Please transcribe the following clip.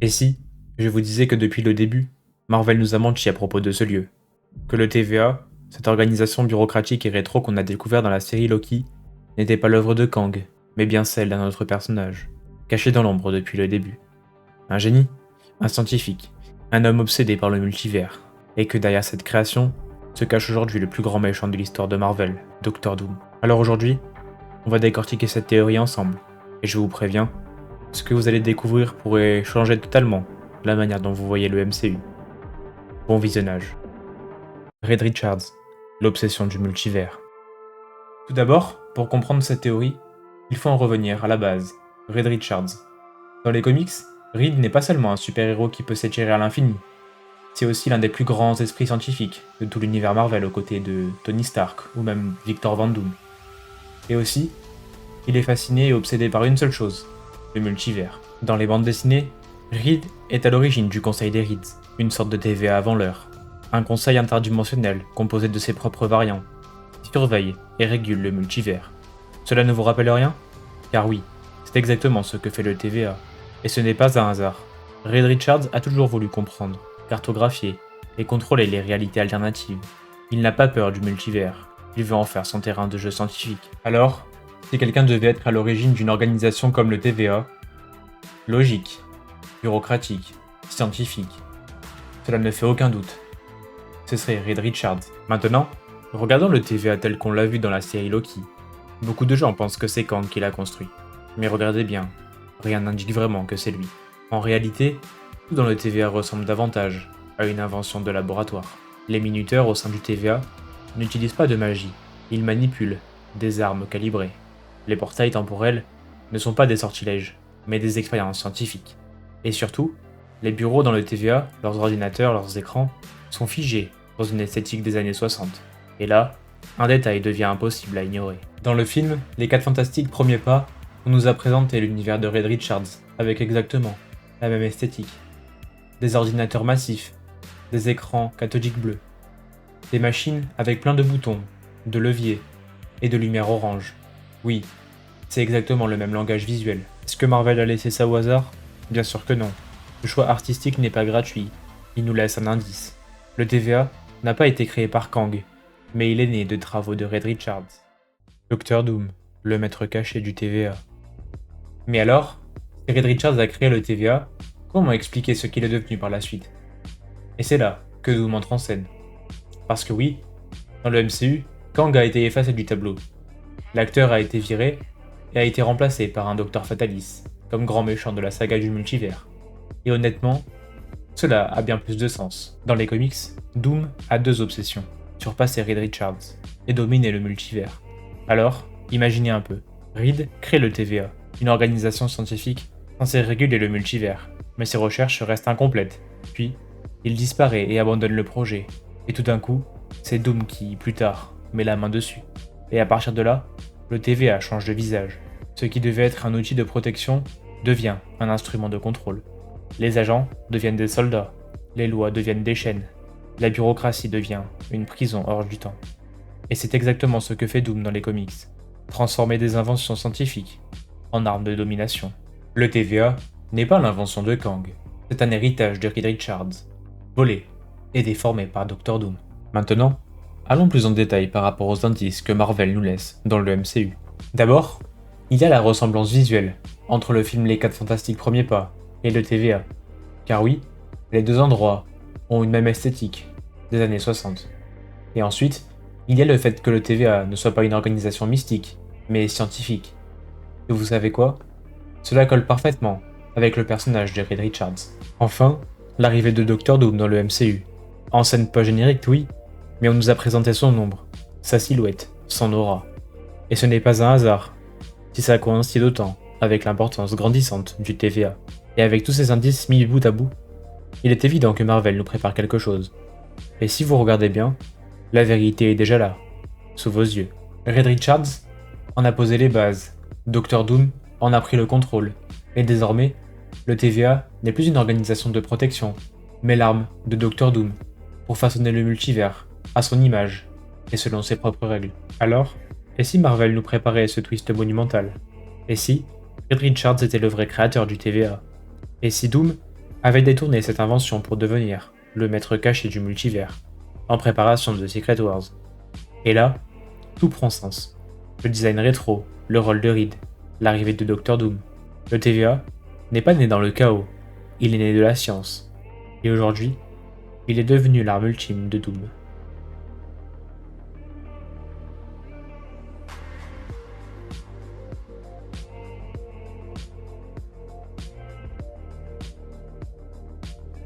Et si, je vous disais que depuis le début, Marvel nous a menti à propos de ce lieu, que le TVA, cette organisation bureaucratique et rétro qu'on a découvert dans la série Loki, n'était pas l'œuvre de Kang, mais bien celle d'un autre personnage, caché dans l'ombre depuis le début. Un génie, un scientifique, un homme obsédé par le multivers, et que derrière cette création se cache aujourd'hui le plus grand méchant de l'histoire de Marvel, Doctor Doom. Alors aujourd'hui, on va décortiquer cette théorie ensemble, et je vous préviens, ce que vous allez découvrir pourrait changer totalement la manière dont vous voyez le MCU. Bon visionnage. Reed Richards, l'obsession du multivers. Tout d'abord, pour comprendre cette théorie, il faut en revenir à la base, Reed Richards. Dans les comics, Reed n'est pas seulement un super-héros qui peut s'étirer à l'infini, c'est aussi l'un des plus grands esprits scientifiques de tout l'univers Marvel aux côtés de Tony Stark ou même Victor Von Doom. Et aussi, il est fasciné et obsédé par une seule chose, le multivers. Dans les bandes dessinées, Reed est à l'origine du Conseil des Reeds, une sorte de TVA avant l'heure. Un conseil interdimensionnel composé de ses propres variants, qui surveille et régule le multivers. Cela ne vous rappelle rien? Car oui, c'est exactement ce que fait le TVA. Et ce n'est pas un hasard. Reed Richards a toujours voulu comprendre, cartographier et contrôler les réalités alternatives. Il n'a pas peur du multivers, il veut en faire son terrain de jeu scientifique. Alors, si quelqu'un devait être à l'origine d'une organisation comme le TVA, logique, bureaucratique, scientifique, cela ne fait aucun doute. Ce serait Reed Richards. Maintenant, regardons le TVA tel qu'on l'a vu dans la série Loki. Beaucoup de gens pensent que c'est Kang qui l'a construit. Mais regardez bien, rien n'indique vraiment que c'est lui. En réalité, tout dans le TVA ressemble davantage à une invention de laboratoire. Les minuteurs au sein du TVA n'utilisent pas de magie, ils manipulent des armes calibrées. Les portails temporels ne sont pas des sortilèges, mais des expériences scientifiques. Et surtout, les bureaux dans le TVA, leurs ordinateurs, leurs écrans, sont figés dans une esthétique des années 60. Et là, un détail devient impossible à ignorer. Dans le film Les 4 Fantastiques Premier Pas, on nous a présenté l'univers de Reed Richards avec exactement la même esthétique. Des ordinateurs massifs, des écrans cathodiques bleus, des machines avec plein de boutons, de leviers et de lumière orange. Oui, c'est exactement le même langage visuel. Est-ce que Marvel a laissé ça au hasard? Bien sûr que non. Le choix artistique n'est pas gratuit, il nous laisse un indice. Le TVA n'a pas été créé par Kang, mais il est né de travaux de Reed Richards. Docteur Doom, le maître caché du TVA. Mais alors, si Reed Richards a créé le TVA, comment expliquer ce qu'il est devenu par la suite? Et c'est là que Doom entre en scène. Parce que oui, dans le MCU, Kang a été effacé du tableau. L'acteur a été viré et a été remplacé par un Docteur Fatalis, comme grand méchant de la saga du multivers. Et honnêtement, cela a bien plus de sens. Dans les comics, Doom a deux obsessions, surpasser Reed Richards et dominer le multivers. Alors, imaginez un peu, Reed crée le TVA, une organisation scientifique censée réguler le multivers, mais ses recherches restent incomplètes. Puis, il disparaît et abandonne le projet. Et tout d'un coup, c'est Doom qui, plus tard, met la main dessus. Et à partir de là, le TVA change de visage. Ce qui devait être un outil de protection devient un instrument de contrôle. Les agents deviennent des soldats, les lois deviennent des chaînes, la bureaucratie devient une prison hors du temps. Et c'est exactement ce que fait Doom dans les comics, transformer des inventions scientifiques en armes de domination. Le TVA n'est pas l'invention de Kang, c'est un héritage de Reed Richards, volé et déformé par Doctor Doom. Maintenant, allons plus en détail par rapport aux indices que Marvel nous laisse dans le MCU. D'abord, il y a la ressemblance visuelle entre le film Les 4 Fantastiques Premier Pas et le TVA. Car oui, les deux endroits ont une même esthétique des années 60. Et ensuite, il y a le fait que le TVA ne soit pas une organisation mystique, mais scientifique. Et vous savez quoi? Cela colle parfaitement avec le personnage de Reed Richards. Enfin, l'arrivée de Doctor Doom dans le MCU. En scène post-générique, oui, mais on nous a présenté son ombre, sa silhouette, son aura. Et ce n'est pas un hasard, si ça coïncide autant avec l'importance grandissante du TVA. Et avec tous ces indices mis bout à bout, il est évident que Marvel nous prépare quelque chose. Et si vous regardez bien, la vérité est déjà là, sous vos yeux. Reed Richards en a posé les bases, Doctor Doom en a pris le contrôle, et désormais, le TVA n'est plus une organisation de protection, mais l'arme de Doctor Doom, pour façonner le multivers, à son image, et selon ses propres règles. Alors, et si Marvel nous préparait ce twist monumental? Et si Reed Richards était le vrai créateur du TVA? Et si Doom avait détourné cette invention pour devenir le maître caché du multivers, en préparation de Secret Wars. Et là, tout prend sens. Le design rétro, le rôle de Reed, l'arrivée de Doctor Doom. Le TVA n'est pas né dans le chaos, il est né de la science. Et aujourd'hui, il est devenu l'arme ultime de Doom.